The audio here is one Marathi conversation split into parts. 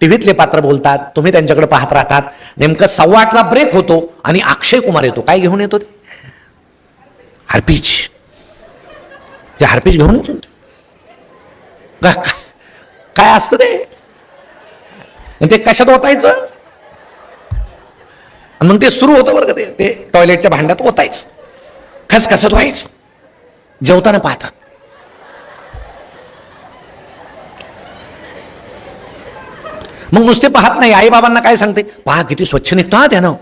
टीव्हीतले पात्र बोलतात, तुम्ही त्यांच्याकडे पाहत राहतात. नेमकं 8:15ला ब्रेक होतो आणि अक्षय कुमार येतो. काय घेऊन येतो? ते हार्पिच. ते हार्पिच घेऊन येतो. काय असतं ते कशात ओतायचं? मग ते सुरू होतं बरं का, ते टॉयलेटच्या भांड्यात ओतायचं, खसखसत व्हायचं, जेवताना पाहतात. मग नुसते पाहत नाही, आई बाबांना काय सांगते, पहा किती स्वच्छ निघतो हा त्यानं,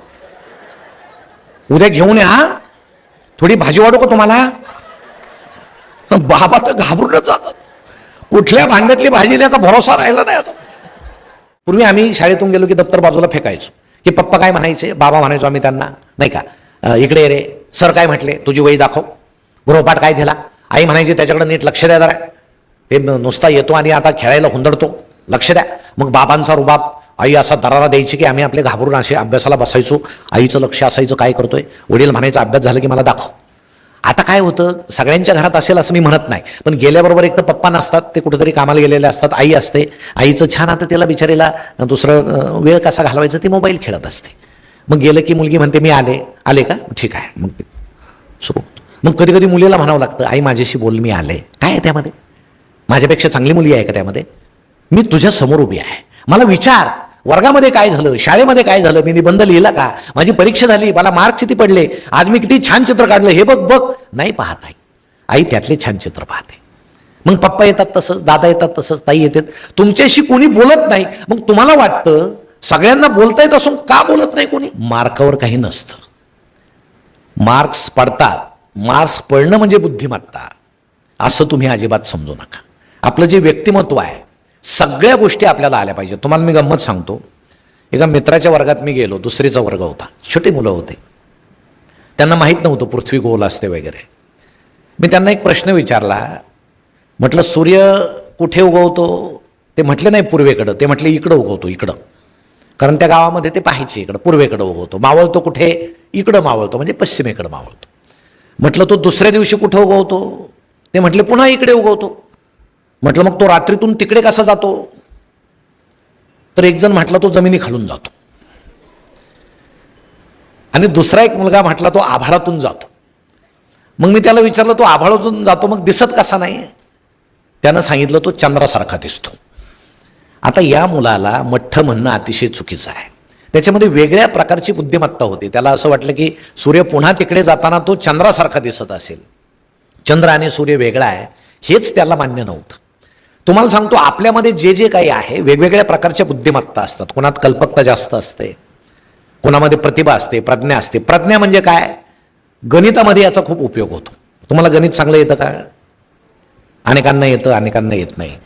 उद्या घेऊन या, थोडी भाजी वाढू का तुम्हाला? बाबा तर घाबरूनच जातात. कुठल्या भांड्यातली भाजी त्याचा भरोसा राहिला नाही आता. पूर्वी आम्ही शाळेतून गेलो की दप्तर बाजूला फेकायचो, की पप्पा काय म्हणायचे, बाबा म्हणायचो आम्ही त्यांना, नाही का, इकडे रे, सर काय म्हटले, तुझी वही दाखव, गृहपाठ काय दिला. आई म्हणायची त्याच्याकडे नीट लक्ष द्या जरा, ते नुसता येतो आणि आता खेळायला हुंदडतो, लक्ष द्या. मग बाबांचा रुबाब, आई असा दरारा द्यायची की आम्ही आपले घाबरून असे अभ्यासाला बसायचो. आईचं लक्ष असायचं काय करतोय, वडील म्हणायचं अभ्यास झाला की मला दाखव. आता काय होतं, सगळ्यांच्या घरात असेल असं मी म्हणत नाही, पण गेल्याबरोबर एक तर पप्पा नसतात, ते कुठेतरी कामाला गेलेले असतात, आई असते. आईचं छान आता त्याला बिचारीला दुसरं वेळ कसा घालवायचं ते मोबाईल खेळत असते. मग गेलं की मुलगी म्हणते मी आले का, ठीक आहे, मग ते सुरू. मग कधी कधी मुलीला म्हणावं लागतं, आई माझ्याशी बोल, मी आले. काय आहे त्यामध्ये? माझ्यापेक्षा चांगली मुली आहे का त्यामध्ये? मी तुझ्या समोर उभी आहे, मला विचार, वर्गामध्ये काय झालं, शाळेमध्ये काय झालं, मी निबंध लिहिला का, माझी परीक्षा झाली, मला मार्क किती पडले, आज मी किती छान चित्र काढलं, हे बघ बघ. नाही पाहत आई त्यातले छान चित्र पाहते. मग पप्पा येतात तसंच, दादा येतात तसंच, ताई येतात, तुमच्याशी कोणी बोलत नाही. मग तुम्हाला वाटतं सगळ्यांना बोलता येत असून का बोलत नाही कोणी? मार्कावर काही नसतं, मार्क्स पडतात. मार्क्स पडणं म्हणजे बुद्धिमत्ता असं तुम्ही अजिबात समजू नका. आपलं जे व्यक्तिमत्व आहे, सगळ्या गोष्टी आपल्याला आल्या पाहिजे. तुम्हाला मी गंमत सांगतो, एका मित्राच्या वर्गात मी गेलो, दुसरीचा वर्ग होता, छोटे मुलं होते, त्यांना माहीत नव्हतं पृथ्वी गोल असते वगैरे. मी त्यांना एक प्रश्न विचारला, म्हटलं सूर्य कुठे उगवतो? ते म्हटले नाही पूर्वेकडं, ते म्हटले इकडं उगवतो, इकडं. कारण त्या गावामध्ये ते पाहायचे, इकडं पूर्वेकडं उगवतो. मावळतो कुठे? इकडं मावळतो, म्हणजे पश्चिमेकडं मावळतो. म्हटलं तो दुसऱ्या दिवशी कुठं उगवतो? ते म्हटले पुन्हा इकडे उगवतो. म्हटलं मग तो रात्रीतून तिकडे कसा जातो? तर एक जण म्हटला तो जमिनी खालून जातो, आणि दुसरा एक मुलगा म्हटला तो आभाळातून जातो. मग मी त्याला विचारलं तो आभाळातून जातो मग दिसत कसा नाही? त्यानं सांगितलं तो चंद्रासारखा दिसतो. आता या मुलाला मठ्ठ म्हणणं अतिशय चुकीचं आहे. त्याच्यामध्ये वेगळ्या प्रकारची बुद्धिमत्ता होती. त्याला असं वाटलं की सूर्य पुन्हा तिकडे जाताना तो चंद्रासारखा दिसत असेल, चंद्र आणि सूर्य वेगळा आहे, हेच त्याला मान्य नव्हतं. तुम्हाला सांगतो, आपल्यामध्ये जे जे काही आहे, वेगवेगळ्या प्रकारच्या बुद्धिमत्ता असतात. कोणात कल्पकता जास्त असते, कोणामध्ये प्रतिभा असते, प्रज्ञा असते. प्रज्ञा म्हणजे काय? गणितामध्ये याचा खूप उपयोग होतो. तुम्हाला गणित चांगलं येतं का? अनेकांना येतं, अनेकांना येत नाही.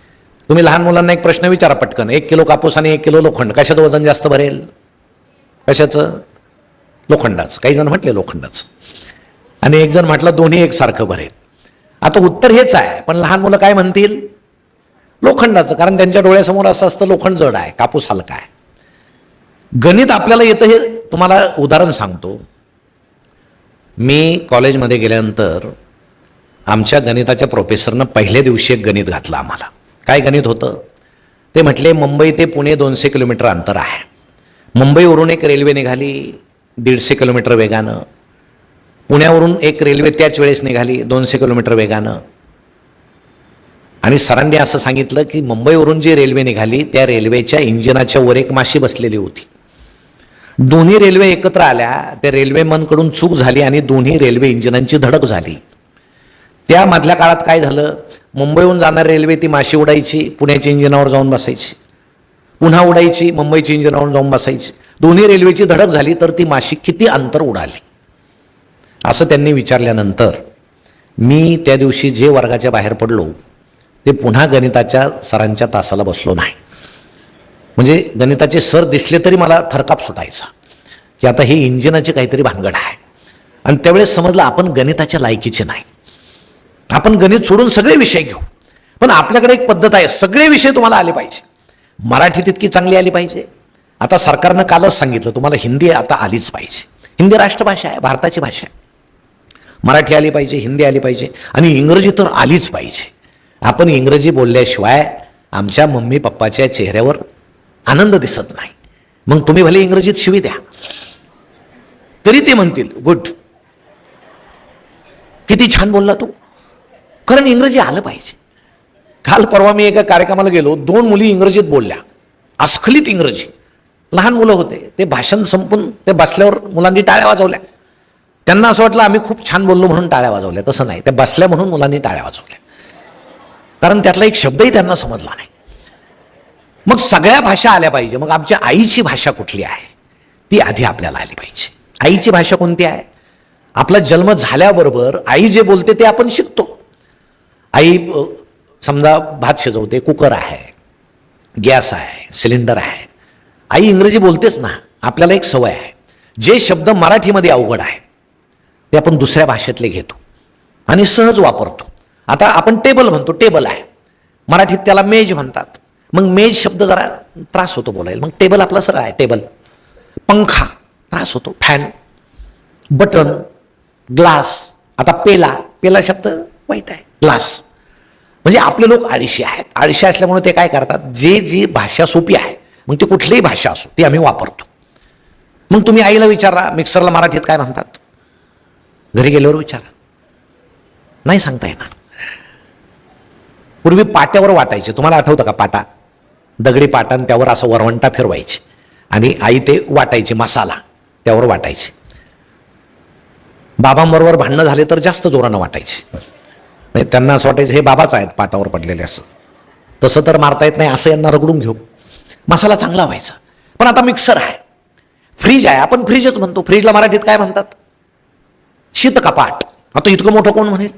तुम्ही लहान मुलांना एक प्रश्न विचारा पटकन, 1 किलो कापूस आणि 1 किलो लोखंड, कशाचं वजन जास्त भरेल? कशाचं? लोखंडाचं. काही जण म्हटले लोखंडाचं, आणि एक जण म्हटलं दोन्ही एकसारखं भरेल. आता उत्तर हेच आहे, पण लहान मुलं काय म्हणतील? लोखंडाचं, कारण त्यांच्या डोळ्यासमोर असं असतं लोखंड जड आहे, कापूस हलका आहे. गणित आपल्याला येतं हे तुम्हाला उदाहरण सांगतो. मी कॉलेजमध्ये गेल्यानंतर आमच्या गणिताच्या प्रोफेसरनं पहिल्या दिवशी एक गणित घातलं आम्हाला. काय गणित होतं? ते म्हटले मुंबई ते पुणे 200 किलोमीटर अंतर आहे. मुंबईवरून एक रेल्वे निघाली 150 किलोमीटर वेगानं, पुण्यावरून एक रेल्वे त्याच वेळेस निघाली 200 किलोमीटर वेगानं, आणि सरांनी असं सांगितलं की मुंबईवरून जी रेल्वे निघाली त्या रेल्वेच्या इंजिनाच्या वर एक माशी बसलेली होती. दोन्ही रेल्वे एकत्र आल्या, त्या रेल्वेमनकडून चूक झाली आणि दोन्ही रेल्वे इंजिनांची धडक झाली. त्या मधल्या काळात काय झालं? मुंबईहून जाणारी रेल्वे ती माशी उडायची, पुण्याच्या इंजिनावर जाऊन बसायची, पुन्हा उडायची, मुंबईच्या इंजिनावर जाऊन बसायची. दोन्ही रेल्वेची धडक झाली तर ती माशी किती अंतर उडाली? असं त्यांनी विचारल्यानंतर मी त्या दिवशी जे वर्गाच्या बाहेर पडलो ते पुन्हा गणिताच्या सरांच्या तासाला बसलो नाही. म्हणजे गणिताचे सर दिसले तरी मला थरकाप सुटायचा की आता हे इंजिनाची काहीतरी भानगड आहे. आणि त्यावेळेस समजलं आपण गणिताच्या लायकीचे नाही. आपण गणित सोडून सगळे विषय घेऊ, पण आपल्याकडे एक पद्धत आहे, सगळे विषय तुम्हाला आले पाहिजे. मराठी तितकी चांगली आली पाहिजे. आता सरकारनं कालच सांगितलं तुम्हाला हिंदी आता आलीच पाहिजे. हिंदी राष्ट्रभाषा आहे, भारताची भाषा आहे. मराठी आली पाहिजे, हिंदी आली पाहिजे, आणि इंग्रजी तर आलीच पाहिजे. आपण इंग्रजी बोलल्याशिवाय आमच्या मम्मी पप्पाच्या चेहऱ्यावर आनंद दिसत नाही. मग तुम्ही भले इंग्रजीत शिवी द्या तरी ते म्हणतील गुड, किती छान बोलला तू. कारण इंग्रजी आलं पाहिजे. काल परवा मी एका कार्यक्रमाला गेलो, 2 मुली इंग्रजीत बोलल्या, अस्खलित इंग्रजी. लहान मुलं होते, ते भाषण संपून ते बसल्यावर मुलांनी टाळ्या वाजवल्या. त्यांना असं वाटलं आम्ही खूप छान बोललो म्हणून टाळ्या वाजवल्या. तसं नाही, ते बसल्या म्हणून मुलांनी टाळ्या वाजवल्या, कारण त्यातला एक शब्दही त्यांना समजला नाही. मग सगळ्या भाषा आल्या पाहिजे. मग आमच्या आईची भाषा कुठली आहे ती आधी आपल्याला आली पाहिजे. आईची भाषा कोणती आहे? आपला जन्म झाल्याबरोबर आई जे बोलते ते आपण शिकतो. आई समजा भात शिजवते, कुकर आहे, गॅस आहे, सिलेंडर आहे. आई इंग्रजी बोलतेच ना. आपल्याला एक सवय आहे, जे शब्द मराठीमध्ये अवघड आहेत ते आपण दुसऱ्या भाषेतले घेतो आणि सहज वापरतो. आता आपण टेबल म्हणतो, टेबल आहे, मराठीत त्याला मेज म्हणतात. मग मेज शब्द जरा त्रास होतो बोलायला, मग टेबल आपला सरळ आहे टेबल. पंखा त्रास होतो, फॅन. Button, glass. आता पेला, पेला शब्द वाईट आहे, ग्लास. म्हणजे आपले लोक आळशी आहेत. आळशी असल्यामुळे ते काय करतात, जी भाषा सोपी आहे, मग ती कुठलीही भाषा असो ती आम्ही वापरतो. मग तुम्ही आईला विचारा मिक्सरला मराठीत काय म्हणतात, घरी गेल्यावर विचारा, नाही सांगता येणार. पूर्वी पाट्यावर वाटायचे, तुम्हाला आठवतं का पाटा, दगडी पाटा, आणि त्यावर असं वरवंटा फिरवायचे आणि आई ते वाटायची, मसाला त्यावर वाटायची. बाबांबरोबर भांडणं झाले तर जास्त जोरानं वाटायचे, म्हणजे त्यांना असं वाटायचं हे बाबाच आहेत पाटावर पडलेले. असं तसं तर मारता येत नाही, असं यांना रगडून घेऊ, मसाला चांगला व्हायचा. पण आता मिक्सर आहे, फ्रीज आहे, आपण फ्रीजच म्हणतो. फ्रीजला मराठीत काय म्हणतात, शीतकपाट. आता इतकं मोठं कोण म्हणेल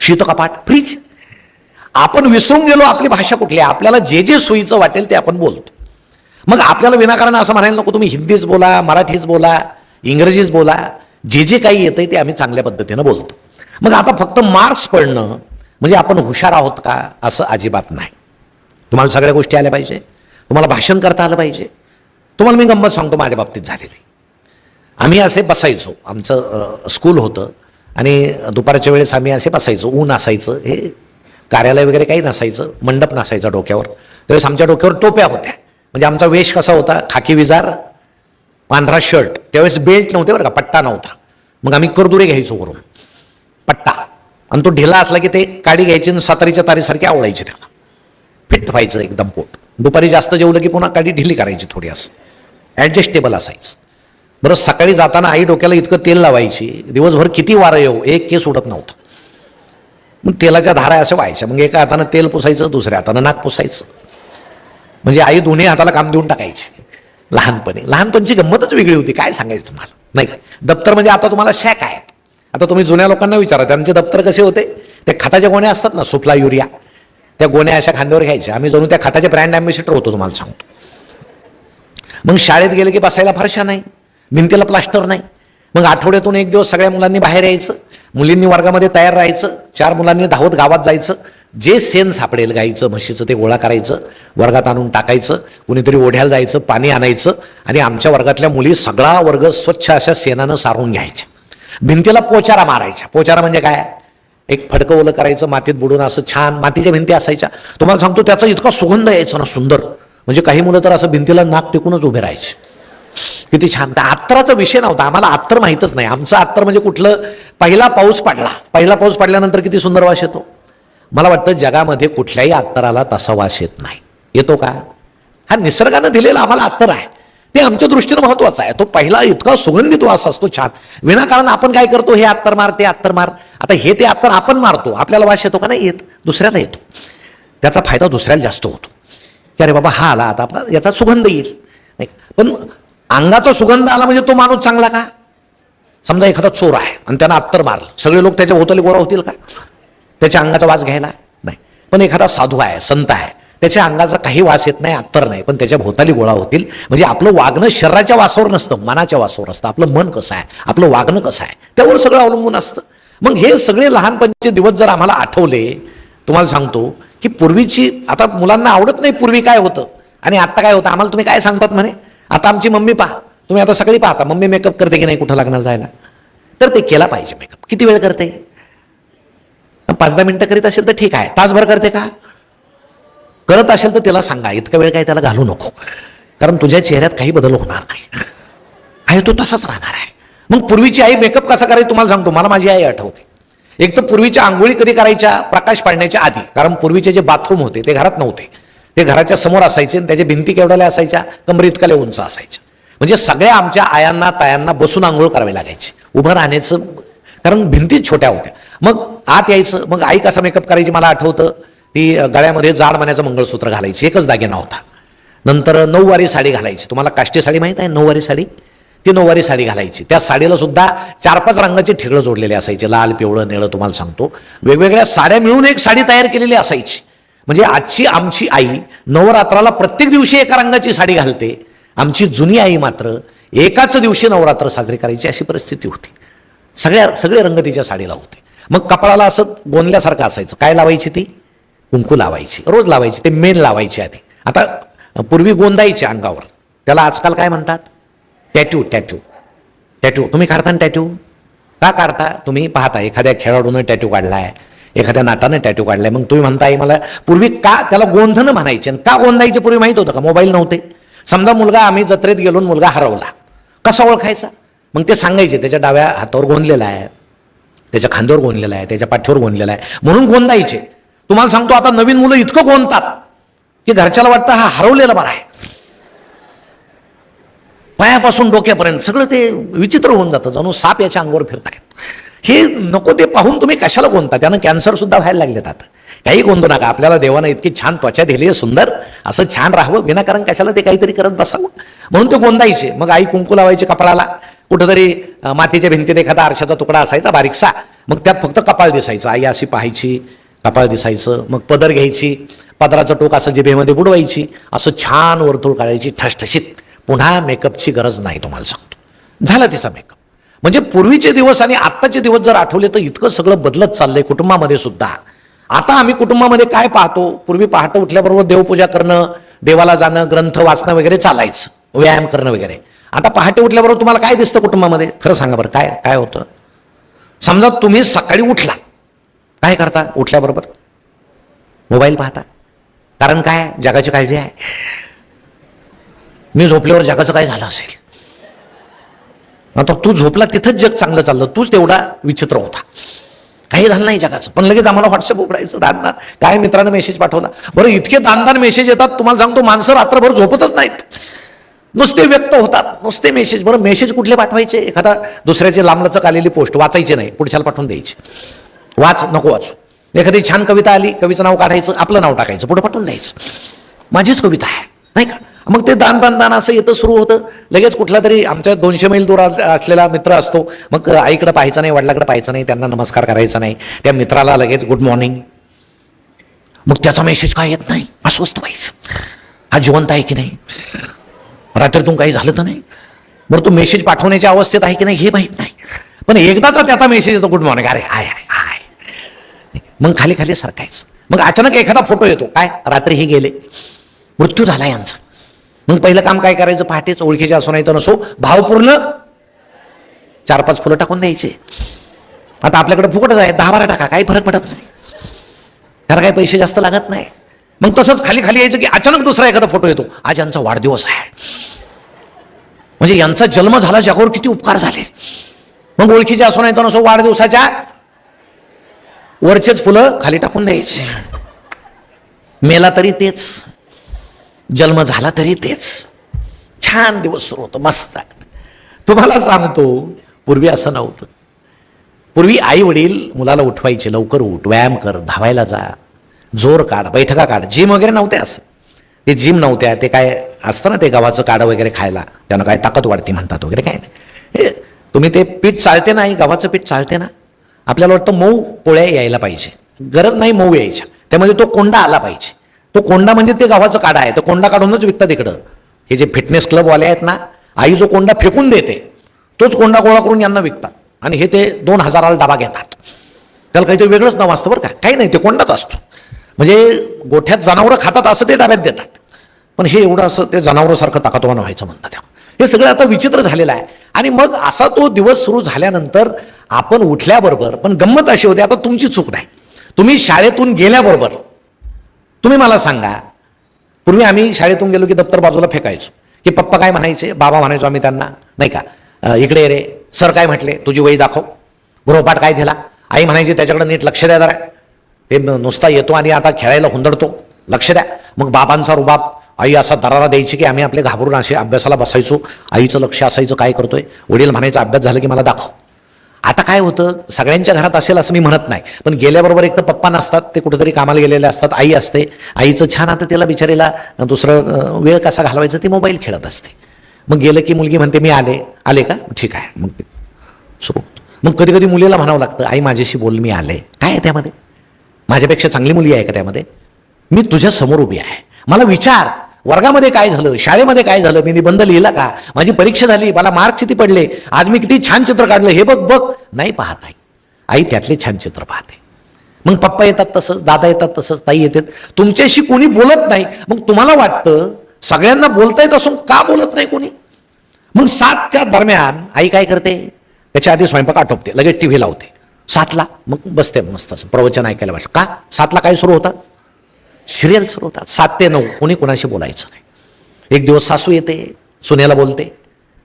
शीतकपाट, फ्रीज. आपण विसरून गेलो आपली भाषा कुठली आहे. आपल्याला जे सोयीचं वाटेल ते आपण बोलतो. मग आपल्याला विनाकारण असं म्हणायला नको तुम्ही हिंदीच बोला, मराठीच बोला, इंग्रजीच बोला. जे काही येतंय ते आम्ही चांगल्या पद्धतीनं बोलतो. मग आता फक्त मार्क्स पडणं म्हणजे आपण हुशार आहोत का, असं अजिबात नाही. तुम्हाला सगळ्या गोष्टी आल्या पाहिजे, तुम्हाला भाषण करता आलं पाहिजे. तुम्हाला मी गंमत सांगतो, माझ्या बाबतीत झालेली. आम्ही असे बसायचो, आमचं स्कूल होतं आणि दुपारच्या वेळेस आम्ही असे बसायचो. ऊन असायचं, हे कार्यालय वगैरे काही नसायचं, मंडप नसायचा डोक्यावर. त्यावेळेस आमच्या डोक्यावर टोप्या होत्या. म्हणजे आमचा वेश कसा होता, खाकी विजार, पांढरा शर्ट. त्यावेळेस बेल्ट नव्हते बरं का, पट्टा नव्हता. मग आम्ही करदुरे घ्यायचो वरून पट्टा, आणि तो ढिला असला की ते काडी घ्यायची आणि सातारीच्या तारीसारखी आवडायची, त्याला फिट व्हायचं एकदम पोट. दुपारी जास्त जेवलं की पुन्हा काडी ढिली करायची थोडी, असं ॲडजस्टेबल असायचं. बरं, सकाळी जाताना आई डोक्याला इतकं तेल लावायची, दिवसभर किती वारं येऊ एक केस उडत नव्हतं. मग तेलाच्या धारा असं व्हायच्या. मग एका हातानं तेल पुसायचं, दुसऱ्या हातानं नाक पुसायचं. म्हणजे आई दोन्ही हाताला काम देऊन टाकायची. लहानपणची गंमतच वेगळी होती, काय सांगायचं तुम्हाला. नाही, दप्तर म्हणजे आता तुम्हाला शॅक आहेत. आता तुम्ही जुन्या लोकांना विचारा, त्यांचे दप्तर कसे होते. ते खताच्या गोण्या असतात ना, सुफला, युरिया, त्या गोण्या अशा खांद्यावर घ्यायच्या. आम्ही जणू त्या खताचे ब्रँड ॲम्बेसिडर होतो, तुम्हाला सांगतो. मग शाळेत गेले की बसायला फारशा नाही, भिंतीला प्लास्टर नाही. मग आठवड्यातून एक दिवस सगळ्या मुलांनी बाहेर यायचं, मुलींनी वर्गामध्ये तयार राहायचं, 4 मुलांनी धावत गावात जायचं. जे सेन सापडेल गाईचं म्हशीचं ते गोळा करायचं, वर्गात आणून टाकायचं. कुणीतरी ओढ्याला जायचं, पाणी आणायचं, आणि आमच्या वर्गातल्या मुली सगळा वर्ग स्वच्छ अशा सेनानं सारून घ्यायच्या. भिंतीला पोचारा मारायच्या. पोचारा म्हणजे काय, एक फडकं ओलं करायचं, मातीत बुडून असं छान मातीच्या भिंती असायच्या. तुम्हाला सांगतो त्याचा इतका सुगंध यायचा ना, सुंदर. म्हणजे काही मुलं तर असं भिंतीला नाक टिकूनच उभे राहायचे, किती छान. त्या अत्तराचा विषय नव्हता, आम्हाला अत्तर माहीतच नाही. आमचं अत्तर म्हणजे कुठलं, पहिला पाऊस पडला, पहिला पाऊस पडल्यानंतर किती सुंदर वास येतो. मला वाटतं जगामध्ये कुठल्याही अत्तराला तसा वास येत नाही. येतो का? हा निसर्गानं दिलेला आम्हाला अत्तर आहे, ते आमच्या दृष्टीनं महत्वाचं आहे. तो पहिला इतका सुगंधित वास असतो, छान. विनाकारण आपण काय करतो, हे अत्तर मार, ते अत्तर मार. आता हे ते अत्तर आपण मारतो, आपल्याला वास येतो का? नाही येत, दुसऱ्याला येतो. त्याचा फायदा दुसऱ्याला जास्त होतो, की अरे बाबा हा आला, आता आपला याचा सुगंध येईल. नाही, पण अंगाचा सुगंध आला म्हणजे तो माणूस चांगला का? समजा एखादा चोर आहे आणि त्यानं अत्तर मारलं, सगळे लोक त्याच्या भोवताली गोळा होतील का त्याच्या अंगाचा वास घ्यायला? नाही. पण एखादा साधू आहे, संत आहे, त्याच्या अंगाचा काही वास येत नाही, अत्तर नाही, पण त्याच्या भोवताली गोळा होतील. म्हणजे आपलं वागणं शरीराच्या वासावर नसतं, मनाच्या वासावर असतं. आपलं मन कसं आहे, आपलं वागणं कसं आहे, त्यावर सगळं अवलंबून असतं. मग हे सगळे लहानपणीचे दिवस जर आम्हाला आठवले, तुम्हाला सांगतो की पूर्वीची, आता मुलांना आवडत नाही पूर्वी काय होतं आणि आता काय होतं. आम्हाला तुम्ही काय सांगतात म्हणे, आता आमची मम्मी पहा, तुम्ही आता सगळी पाहता मम्मी मेकअप करते की नाही कुठं लग्नाला जायला, तर ते केला पाहिजे मेकअप. किती वेळ करते? 5-10 मिनिटं करीत असेल तर ठीक आहे, तासभर करते का? कळत असेल तर त्याला सांगा, इतका वेळ काय त्याला घालू नको, कारण तुझ्या चेहऱ्यात काही बदल होणार नाही, आहे तो तसाच राहणार आहे. मग पूर्वीची आई मेकअप कसा करायची तुम्हाला सांगतो. मला माझी आई आठवते. एक तर पूर्वीच्या आंघोळी कधी करायच्या, प्रकाश पाडण्याच्या आधी, कारण पूर्वीचे जे बाथरूम होते ते घरात नव्हते, ते घराच्या समोर असायचे आणि त्याच्या भिंती केवढ्याला असायच्या, कमरे इतकाले उंच असायच्या. म्हणजे सगळ्या आमच्या आयांना तायांना बसून आंघोळ करावी लागायची, उभं राहण्याचं, कारण भिंती छोट्या होत्या. मग आत यायचं. मग आई कसा मेकअप करायची मला आठवतं, ती गळ्यामध्ये जाड मण्याचं मंगळसूत्र घालायची, एकच दागिना होता. नंतर नऊवारी साडी घालायची. तुम्हाला काष्टी साडी माहीत आहे, नऊवारी साडी, ती नऊवारी साडी घालायची. त्या साडीला सुद्धा 4-5 रंगाचे ठिगळं जोडलेले असायचे, लाल, पिवळं, निळं. तुम्हाला सांगतो वेगवेगळ्या साड्या मिळून एक साडी तयार केलेली असायची. म्हणजे आजची आमची आई नवरात्राला प्रत्येक दिवशी एका रंगाची साडी घालते, आमची जुनी आई मात्र एकाच दिवशी नवरात्र साजरी करायची, अशी परिस्थिती होती. सगळे रंग तिच्या साडीला होते. मग कपाळाला असं गोंदल्यासारखं असायचं. काय लावायची ती? कुंकू लावायची, रोज लावायची. ते मेन लावायची आधी. आता पूर्वी गोंदायचे अंगावर, त्याला आजकाल काय म्हणतात? टॅटू. तुम्ही काढता ना टॅटू? का काढता? तुम्ही पाहता एखाद्या खेळाडूने टॅटू काढलाय, एखाद्या नाटाने टॅटू काढलाय, मग तुम्ही म्हणताय मला पूर्वी का त्याला गोंधन म्हणायचे. का गोंदायचे पूर्वी माहित होतं का? मोबाईल नव्हते. समजा मुलगा, आम्ही जत्रेत गेलो, मुलगा हरवला, कसा ओळखायचा? मग ते सांगायचे त्याच्या डाव्या हातावर गोंदलेला आहे, त्याच्या खांद्यावर गोंदलेला आहे, त्याच्या पाठीवर गोंदलेला आहे, म्हणून गोंदायचे. तुम्हाला सांगतो आता नवीन मुलं इतकं गोंदतात की घरच्याला वाटतं हा हरवलेला बरा आहे. पायापासून डोक्यापर्यंत सगळं ते विचित्र होऊन जातं, जणू साप याच्या अंगावर फिरतायत. हे नको ते पाहून तुम्ही कशाला गोंदता? त्यानं कॅन्सर सुद्धा व्हायला लागलेत. आता काही गोंदू नका. आपल्याला देवानं इतकी छान त्वचा दिली आहे, सुंदर, असं छान राहावं, विनाकारण कशाला ते काहीतरी करत बसावं, म्हणून ते गोंदायचे. मग आई कुंकू लावायची कपाळाला. कुठंतरी मातीच्या भिंतीत एखादा आरशाचा तुकडा असायचा बारीकसा, मग त्यात फक्त कपाळ दिसायचं. आई अशी पाहायची, कपाळ दिसायचं. मग पदर घ्यायची, पदराचं टोक असं जिभेमध्ये बुडवायची, असं छान वर्तुळ काढायची ठसठशीत. पुन्हा मेकअपची गरज नाही, तुम्हाला सांगतो. झाला तिचा मेकअप. म्हणजे पूर्वीचे दिवस आणि आत्ताचे दिवस जर आठवले तर इतकं सगळं बदलत चाललंय कुटुंबामध्ये सुद्धा. आता आम्ही कुटुंबामध्ये काय पाहतो? पूर्वी पहाटे उठल्याबरोबर देवपूजा करणं, देवाला जाणं, ग्रंथ वाचणं वगैरे चालायचं, व्यायाम करणं वगैरे. आता पहाटे उठल्याबरोबर तुम्हाला काय दिसतं कुटुंबामध्ये? खरं सांगा बरं, काय काय होतं? समजा तुम्ही सकाळी उठला, काय करता? उठल्याबरोबर मोबाईल पाहता. कारण काय? जगाची काळजी आहे. मी झोपल्यावर जगाचं काय झालं असेल? आता तू झोपला तिथंच जग चांगलं चाललं, तूच तेवढा विचित्र होता. काही झालं नाही जगाचं, पण लगेच आम्हाला व्हॉट्सअप उघडायचं, दानदान काय मित्रानं मेसेज पाठवला. बरं इतके दानदान मेसेज येतात, तुम्हाला सांगतो माणसं रात्रभर झोपतच नाहीत, नुसते व्यक्त होतात, नुसते मेसेज. बरं मेसेज कुठले पाठवायचे? एखादा दुसऱ्याचे लांबलचक आलेली पोस्ट वाचायची नाही, पुढच्याला पाठवून द्यायची. वाच, नको वाचू. एखादी छान कविता आली, कवीचं नाव काढायचं, आपलं नाव टाकायचं, पुढे पाठवून द्यायचं, माझीच कविता आहे, नाही का? मग ते दान असं येतं, सुरू होतं. लगेच कुठला तरी आमच्या 200 मैल दूर असलेला मित्र असतो, मग आईकडे पाहायचं नाही, वडिलाकडे पाहायचं नाही, त्यांना नमस्कार करायचा नाही, त्या मित्राला लगेच गुड मॉर्निंग. मग त्याचा मेसेज काय येत नाही, अस्वस्थ व्हायचं, हा जिवंत आहे की नाही, रात्रीतून काही झालं तर नाही. बरं तो मेसेज पाठवण्याच्या अवस्थेत आहे की नाही हे माहीत नाही, पण एकदाचा त्याचा मेसेज येतो गुड मॉर्निंग, अरे हाय हाय हाय. मग खाली खाली सरकायचं. मग अचानक एखादा फोटो येतो, काय रात्री हे गेले, मृत्यू झाला यांचा. मग पहिलं काम काय करायचं? पहाटेच, ओळखीचे असो नाही तर नसो, भावपूर्ण 4-5 फुलं टाकून द्यायचे. आता आपल्याकडे फुकटच आहे, 10-12 टाका, काही फरक पडत नाही, त्याला काही पैसे जास्त लागत नाही. मग तसंच खाली खाली यायचं की अचानक दुसरा एखादा फोटो येतो, आज यांचा वाढदिवस आहे, म्हणजे यांचा जन्म झाला, जगावर किती उपकार झाले. मग ओळखीचे असो नाही तर नसो, वाढदिवसाच्या वरचेच फुलं खाली टाकून द्यायचे. मेला तरी तेच, जन्म झाला तरी तेच. छान दिवस सुरू होतो, मस्त. तुम्हाला सांगतो पूर्वी असं नव्हतं. पूर्वी आई वडील मुलाला उठवायचे, लवकर उठ, व्यायाम कर, धावायला जा, जोर काढ, बैठका काढ. जिम वगैरे नव्हत्या, असं ते जिम नव्हत्या. ते काय असतं ना ते गव्हाचं काढं वगैरे खायला, त्यानं काय ताकद वाढते म्हणतात वगैरे, काय नाही. हे तुम्ही ते पीठ चालते ना, गव्हाचं पीठ चालते ना, आपल्याला वाटतं मऊ पोळ्या यायला पाहिजे, गरज नाही मऊ यायच्या, त्यामध्ये तो कोंडा आला पाहिजे. तो कोंडा म्हणजे ते गव्हाचं काढा आहे, तो कोंडा काढूनच विकतात इकडं. हे जे फिटनेस क्लबवाले आहेत ना, आई जो कोंडा फेकून देते तोच कोंडा गोळा करून यांना विकतात, आणि हे ते 2000ला डबा घेतात. त्याला काहीतरी वेगळंच नाव असतं बरं का, काही नाही, ते कोंडाच असतो. म्हणजे गोठ्यात जनावरं खातात असं ते डब्यात देतात, पण हे एवढं असं ते जनावरासारखं ताकदवान व्हायचं म्हणतात. हे सगळं आता विचित्र झालेलं आहे. आणि मग असा तो दिवस सुरू झाल्यानंतर आपण उठल्याबरोबर, पण गंमत अशी होते, आता तुमची चूक नाही, तुम्ही शाळेतून गेल्याबरोबर तुम्ही मला सांगा, पूर्वी आम्ही शाळेतून गेलो की दप्तर बाजूला फेकायचो, की पप्पा काय म्हणायचे, बाबा म्हणायचो आम्ही त्यांना, नाही का, इकडे रे, सर काय म्हटले, तुझी वही दाखव, गृहपाठ काय दिला, आई म्हणायची त्याच्याकडे नीट लक्ष द्या जरा, ते नुसता येतो आणि आता खेळायला हुंदडतो, लक्ष द्या. मग बाबांचा रुबाब, आई असा दरारा द्यायची की आम्ही आपले घाबरून असे अभ्यासाला बसायचो, आईचं लक्ष असायचं काय करतोय, वडील म्हणायचं अभ्यास झालं की मला दाखव. आता काय होतं, सगळ्यांच्या घरात असेल असं मी म्हणत नाही, पण गेल्याबरोबर एक तर पप्पा नसतात, ते कुठेतरी कामाला गेलेले असतात, आई असते, आईचं छान आता त्याला बिचारीला दुसरं वेळ कसा घालवायचं ते मोबाईल खेळत असते. मग गेलं की मुलगी म्हणते मी आले का, ठीक आहे, मग ते सुरू. मग कधी कधी मुलीला म्हणावं लागतं, आई माझ्याशी बोल, मी आले. काय आहे त्यामध्ये, माझ्यापेक्षा चांगली मुली आहे का त्यामध्ये, मी तुझ्या समोर उभी आहे, मला विचार, वर्गामध्ये काय झालं, शाळेमध्ये काय झालं, मी निबंध लिहिला का, माझी परीक्षा झाली, मला मार्क किती पडले, आज मी किती छान चित्र काढलं, हे बघ बघ. नाही पाहत आई त्यातले छान चित्र पाहते. मग पप्पा येतात तसंच, दादा येतात तसंच, ताई येतात, तुमच्याशी कोणी बोलत नाही. मग तुम्हाला वाटतं सगळ्यांना बोलता येत असून का बोलत नाही कोणी. मग 7च्या दरम्यान आई काय करते, त्याच्या आधी स्वयंपाक आटोपते, लगेच टीव्ही लावते. 7ला मग बसते मस्त असं प्रवचन ऐकायला बस. का 7ला काय सुरू होतं, सिरियल सुरू होतात. 7 ते 9 कोणी कोणाशी बोलायचं नाही. एक दिवस सासू येते, सुनेला बोलते,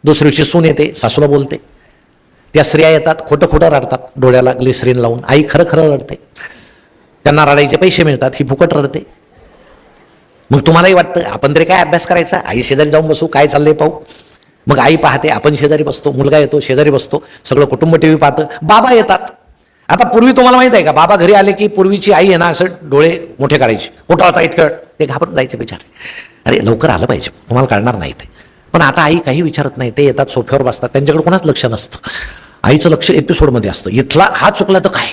दुसऱ्या दिवशी सून येते, सासूला बोलते. त्या स्त्रिया येतात, खोटं खोटं रडतात, डोळ्याला ग्लिसरीन लावून. आई खरं खरं रडते, त्यांना रडायचे पैसे मिळतात, ही फुकट रडते. मग तुम्हालाही वाटतं आपण तरी काय अभ्यास करायचा, आई शेजारी जाऊन बसू, काय चाललंय पाहू. मग आई पाहते, आपण शेजारी बसतो, मुलगा येतो शेजारी बसतो, सगळं कुटुंब टीव्ही पाहतं. बाबा येतात. आता पूर्वी तुम्हाला माहित आहे का, बाबा घरी आले की पूर्वीची आई आहे ना असं डोळे मोठे करायची, कुठं होता इतकं, ते घाबरून जायचे बिचारे, अरे लवकर आलं पाहिजे, तुम्हाला कळणार नाही ते. पण आता आई काही विचारत नाही, ते येतात सोफ्यावर बसतात, त्यांच्याकडे कोणाच लक्ष नसतं. आईचं लक्ष एपिसोडमध्ये असतं, इथला हा चुकला तर काय,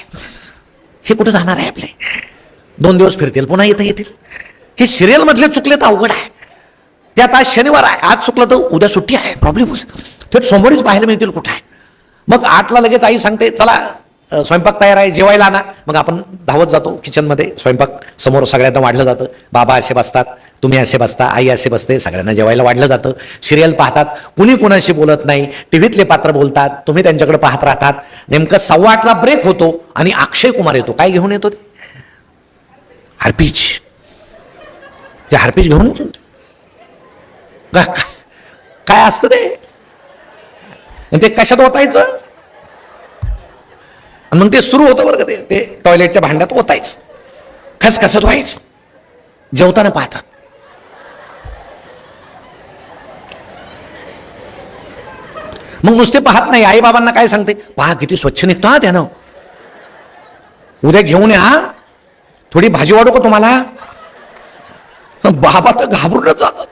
हे कुठं जाणार आहे आपले, 2 दिवस फिरतील पुन्हा इथं येतील. हे सिरियल मधले चुकले तर अवघड आहे. त्यात आज शनिवार आहे, आज चुकलं तर उद्या सुट्टी आहे, प्रॉब्लेम होईल. थेट सोमवारीच पाहायला मिळतील कुठं आहे. मग 8ला लगेच आई सांगते चला स्वयंपाक तयार आहे, जेवायला आणा. मग आपण धावत जातो किचनमध्ये, स्वयंपाक समोर सगळ्यांना वाढलं जातं. बाबा असे बसतात, तुम्ही असे बसता, आई असे बसते, सगळ्यांना जेवायला वाढलं जातं. सिरियल पाहतात, कुणी कुणाशी बोलत नाही, टीव्हीतले पात्र बोलतात, तुम्ही त्यांच्याकडे पाहत राहतात. नेमकं 7:15ला ब्रेक होतो आणि अक्षय कुमार येतो. काय घेऊन येतो, ते हार्पिच, ते हार्पिच घेऊन येतो. काय असतं ते कशात ओतायचं, आणि मग ते सुरू होतं बरं का, ते टॉयलेटच्या भांड्यात ओतायचं, खसखसत व्हायचं, जेवताना पाहतात. मग नुसते पाहत नाही, आई बाबांना काय सांगते, पहा किती स्वच्छ निघतं हा त्यानं, उद्या घेऊन या, थोडी भाजी वाढू का तुम्हाला. बाबा तर घाबरूनच जातात,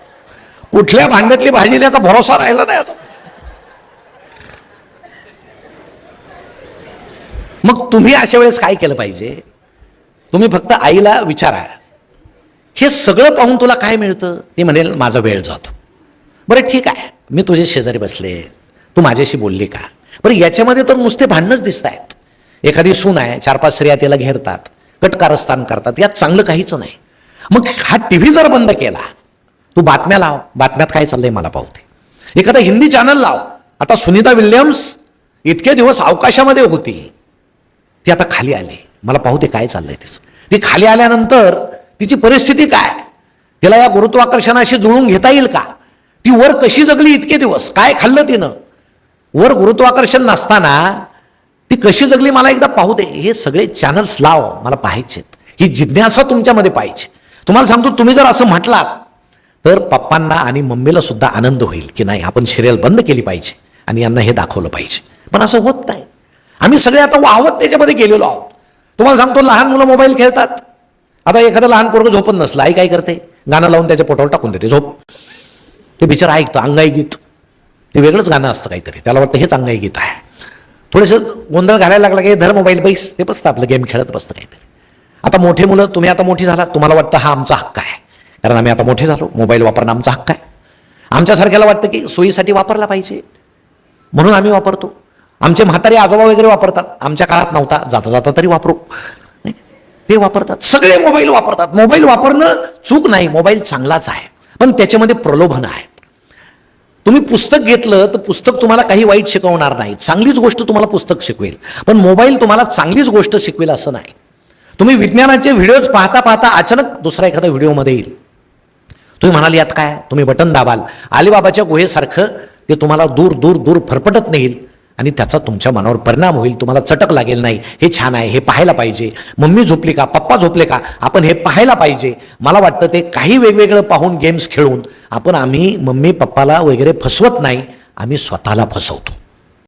कुठल्या भांड्यातली भाजी त्याचा भरोसा राहिला नाही आता. मग तुम्ही अशा वेळेस काय केलं पाहिजे, तुम्ही फक्त आईला विचारा, हे सगळं पाहून तुला काय मिळतं. ती म्हणेल माझा वेळ जातो. बरं ठीक आहे, मी तुझ्या शेजारी बसले, तू माझ्याशी बोलली का. बरं याच्यामध्ये तर नुसते भांडणच दिसत आहेत. एखादी सून आहे, 4-5 स्त्रिया त्याला घेरतात, कटकारस्थान करतात, यात चांगलं काहीच नाही. मग हा टीव्ही जर बंद केला, तू बातम्या लाव, बातम्यात काय चाललंय मला पाहू दे. एखादा हिंदी चॅनल लाव. आता सुनीता विल्यम्स इतके दिवस अवकाशामध्ये होती, ती आता खाली आली, मला पाहू दे काय चाललंय तिचं. ती खाली आल्यानंतर तिची परिस्थिती काय, तिला या गुरुत्वाकर्षणाशी जुळून घेता येईल का, ती वर कशी जगली इतके दिवस, काय खाल्लं तिनं, वर गुरुत्वाकर्षण नसताना ती कशी जगली, मला एकदा पाहू दे. हे सगळे चॅनल्स लाव, मला पाहायचेत. ही जिज्ञासा तुमच्यामध्ये पाहिजे. तुम्हाला सांगतो, तुम्ही जर असं म्हटलात तर पप्पांना आणि मम्मीला सुद्धा आनंद होईल की नाही आपण सिरियल बंद केली पाहिजे आणि यांना हे दाखवलं पाहिजे. पण असं होत नाही. आम्ही सगळे आता वाहवत त्याच्यामध्ये गेलेलो आहोत. तुम्हाला सांगतो, लहान मुलं मोबाईल खेळतात. आता एखादं लहान पोरगं झोपत नसलं, आई काय करते, गाणं लावून त्याच्या पोटावर टाकून देते, झोप. ते बिचारा ऐकतं अंगाई गीत, ते वेगळंच गाणं असतं काहीतरी, त्याला वाटतं हेच अंगाई गीत आहे. थोडंसं गोंधळ घालायला लागला की धर मोबाईल बैस, ते बसतं आपलं गेम खेळत बसतं काहीतरी. आता मोठे मुलं, तुम्ही आता मोठी झालात, तुम्हाला वाटतं हा आमचा हक्क आहे, कारण आम्ही आता मोठे झालो, मोबाईल वापरणं आमचा हक्क आहे. आमच्यासारख्याला वाटतं की सोयीसाठी वापरला पाहिजे म्हणून आम्ही वापरतो. आमचे म्हातारे आजोबा वगैरे वापरतात, आमच्या काळात नव्हता, जाता जाता तरी वापरू, ते वापरतात. सगळे मोबाईल वापरतात. मोबाईल वापरणं चूक नाही, मोबाईल चांगलाच आहे, पण त्याच्यामध्ये प्रलोभन आहेत. तुम्ही पुस्तक घेतलं तर पुस्तक तुम्हाला काही वाईट शिकवणार नाही, चांगलीच गोष्ट तुम्हाला पुस्तक शिकवेल. पण मोबाईल तुम्हाला चांगलीच गोष्ट शिकवेल असं नाही. तुम्ही विज्ञानाचे व्हिडिओज पाहता पाहता अचानक दुसरा एखादा व्हिडिओमध्ये येईल, तुम्ही म्हणाल यात काय, तुम्ही बटन दाबाल, अलिबाबाच्या गुहेसारखं ते तुम्हाला दूर दूर दूर फरफटत नेईल आणि त्याचा तुमच्या मनावर परिणाम होईल, तुम्हाला चटक लागेल, नाही हे छान आहे, हे पाहायला पाहिजे, मम्मी झोपली का, पप्पा झोपले का, आपण हे पाहायला पाहिजे. मला वाटतं ते काही वेगवेगळं पाहून गेम्स खेळून आम्ही मम्मी पप्पाला वगैरे फसवत नाही, आम्ही स्वतःला फसवतो.